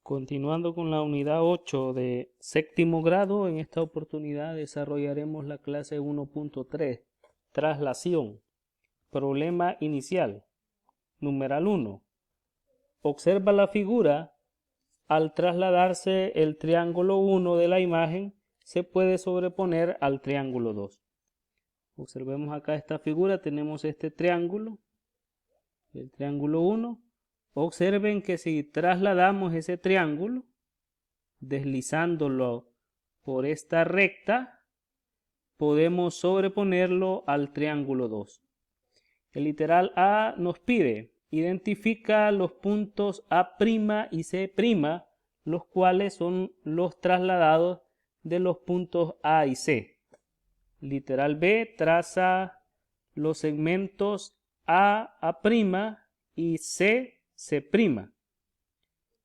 Continuando con la unidad 8 de séptimo grado, en esta oportunidad desarrollaremos la clase 1.3, traslación. Problema inicial. Numeral 1. Observa la figura. Al trasladarse el triángulo 1 de la imagen, se puede sobreponer al triángulo 2. Observemos acá esta figura, tenemos este triángulo, el triángulo 1. Observen que si trasladamos ese triángulo, deslizándolo por esta recta, podemos sobreponerlo al triángulo 2. El literal A nos pide, identifica los puntos A' y C', los cuales son los trasladados de los puntos A y C. Literal B traza los segmentos A' y C'.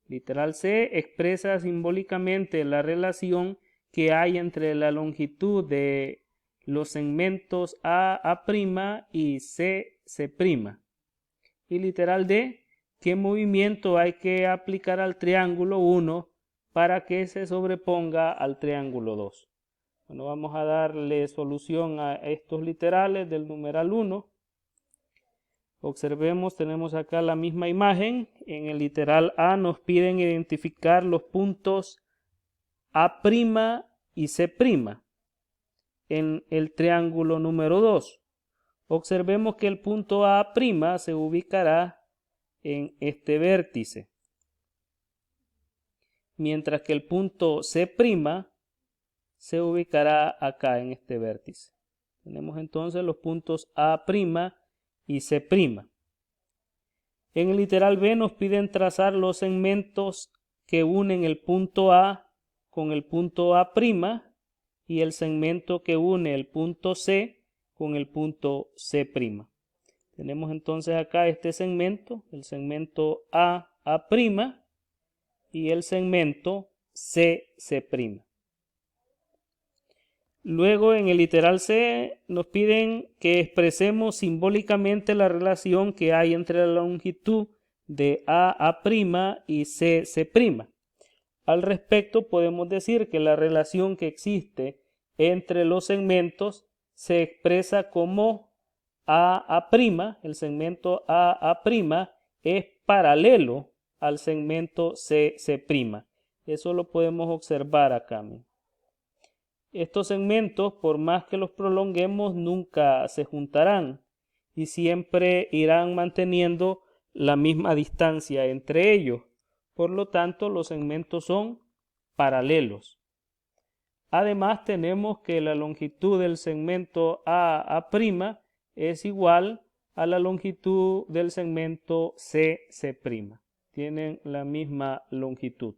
Literal C expresa simbólicamente la relación que hay entre la longitud de los segmentos A' y C'. Y literal D, ¿qué movimiento hay que aplicar al triángulo 1 para que se sobreponga al triángulo 2? Bueno, vamos a darle solución a estos literales del numeral 1. Observemos, tenemos acá la misma imagen. En el literal A nos piden identificar los puntos A' y C' en el triángulo número 2. Observemos que el punto A' se ubicará en este vértice, mientras que el punto C' se ubicará acá en este vértice. Tenemos entonces los puntos A' y C'. En el literal B nos piden trazar los segmentos que unen el punto A con el punto A' y el segmento que une el punto C con el punto C'. Tenemos entonces acá este segmento, el segmento A' y el segmento C'. Luego en el literal C nos piden que expresemos simbólicamente la relación que hay entre la longitud de A' y C'. Al respecto podemos decir que la relación que existe entre los segmentos se expresa como A', el segmento A' es paralelo al segmento C'. Eso lo podemos observar acá. Estos segmentos, por más que los prolonguemos, nunca se juntarán y siempre irán manteniendo la misma distancia entre ellos. Por lo tanto, los segmentos son paralelos. Además, tenemos que la longitud del segmento A' es igual a la longitud del segmento C'. Tienen la misma longitud.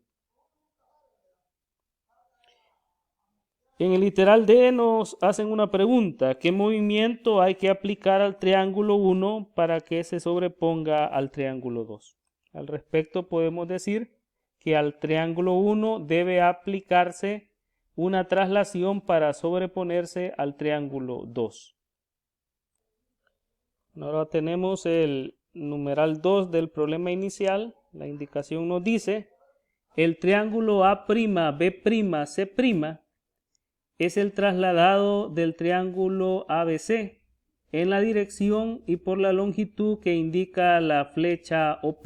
En el literal D nos hacen una pregunta. ¿Qué movimiento hay que aplicar al triángulo 1 para que se sobreponga al triángulo 2? Al respecto podemos decir que al triángulo 1 debe aplicarse una traslación para sobreponerse al triángulo 2. Ahora tenemos el numeral 2 del problema inicial. La indicación nos dice: el triángulo A', B', C' es el trasladado del triángulo ABC en la dirección y por la longitud que indica la flecha OP.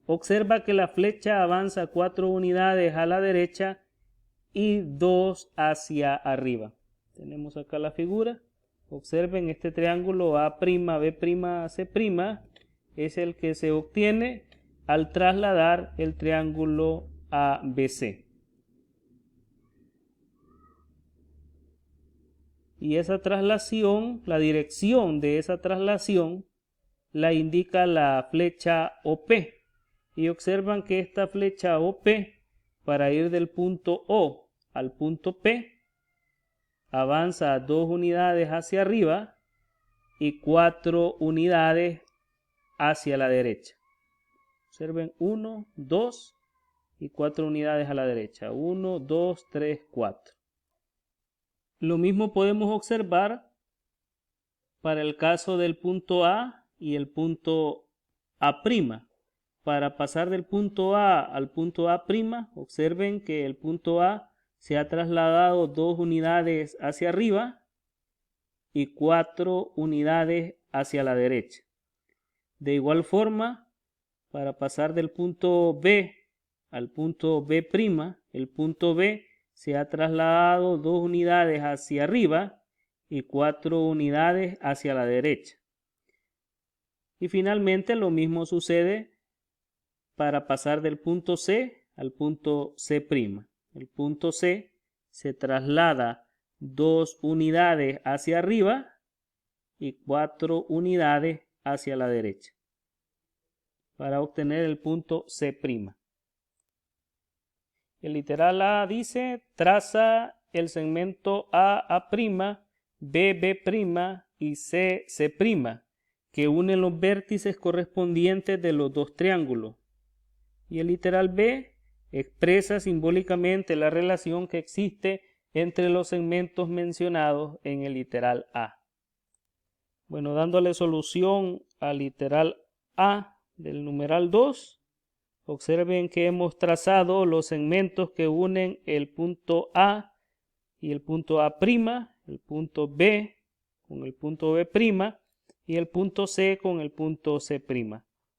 Observa que la flecha avanza 4 unidades a la derecha y 2 hacia arriba. Tenemos acá la figura. Observen, este triángulo A', B', C' es el que se obtiene al trasladar el triángulo ABC. Y esa traslación, la dirección de esa traslación, la indica la flecha OP. Y observan que esta flecha OP, para ir del punto O al punto P, avanza 2 unidades hacia arriba y 4 unidades hacia la derecha. Observen 1, 2 y 4 unidades a la derecha. 1, 2, 3, 4. Lo mismo podemos observar para el caso del punto A y el punto A'. para pasar del punto A al punto A', observen que el punto A se ha trasladado 2 unidades hacia arriba y 4 unidades hacia la derecha. De igual forma, para pasar del punto B al punto B', el punto B se ha trasladado 2 unidades hacia arriba y 4 unidades hacia la derecha. Y finalmente lo mismo sucede para pasar del punto C al punto C'. El punto C se traslada 2 unidades hacia arriba y 4 unidades hacia la derecha para obtener el punto C'. El literal A dice: traza el segmento AA', BB' y CC', que unen los vértices correspondientes de los dos triángulos. Y el literal B expresa simbólicamente la relación que existe entre los segmentos mencionados en el literal A. Bueno, dándole solución al literal A del numeral 2, observen que hemos trazado los segmentos que unen el punto A y el punto A', el punto B con el punto B' y el punto C con el punto C',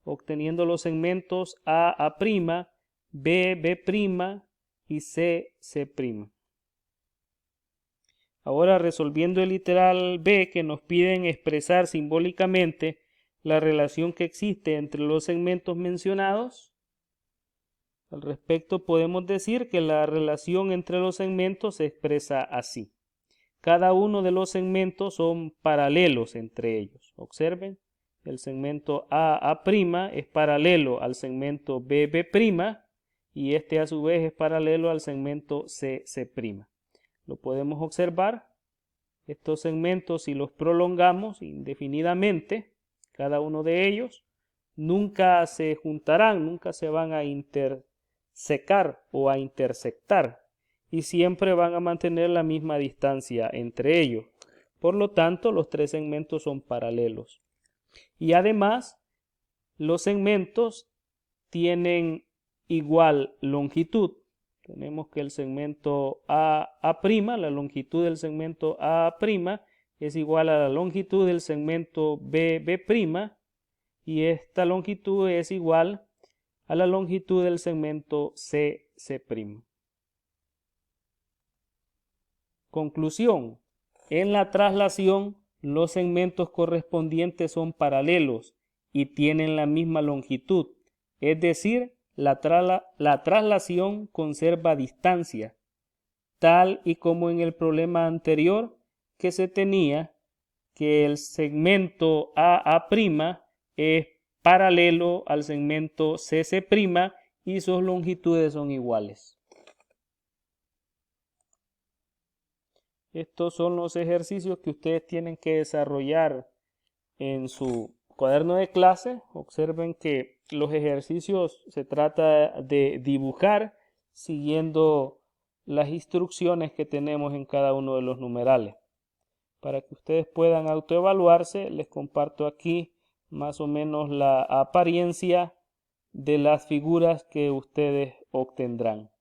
obteniendo los segmentos AA', BB' y CC'. Ahora, resolviendo el literal B, que nos piden expresar simbólicamente la relación que existe entre los segmentos mencionados, al respecto podemos decir que la relación entre los segmentos se expresa así. Cada uno de los segmentos son paralelos entre ellos. Observen, el segmento AA' es paralelo al segmento BB' y este a su vez es paralelo al segmento CC'. Lo podemos observar. Estos segmentos, si los prolongamos indefinidamente, cada uno de ellos, nunca se juntarán, nunca se van a intersecar o a intersectar, y siempre van a mantener la misma distancia entre ellos. Por lo tanto, los tres segmentos son paralelos. Y además, los segmentos tienen igual longitud. Tenemos que el segmento AA', la longitud del segmento AA' es igual a la longitud del segmento BB' y esta longitud es igual a la longitud del segmento CC'. Conclusión: en la traslación los segmentos correspondientes son paralelos y tienen la misma longitud, es decir, la traslación conserva distancia, tal y como en el problema anterior que se tenía que el segmento AA' es paralelo al segmento CC' y sus longitudes son iguales. Estos son los ejercicios que ustedes tienen que desarrollar en su cuaderno de clase. Observen que los ejercicios se trata de dibujar siguiendo las instrucciones que tenemos en cada uno de los numerales. Para que ustedes puedan autoevaluarse, les comparto aquí más o menos la apariencia de las figuras que ustedes obtendrán.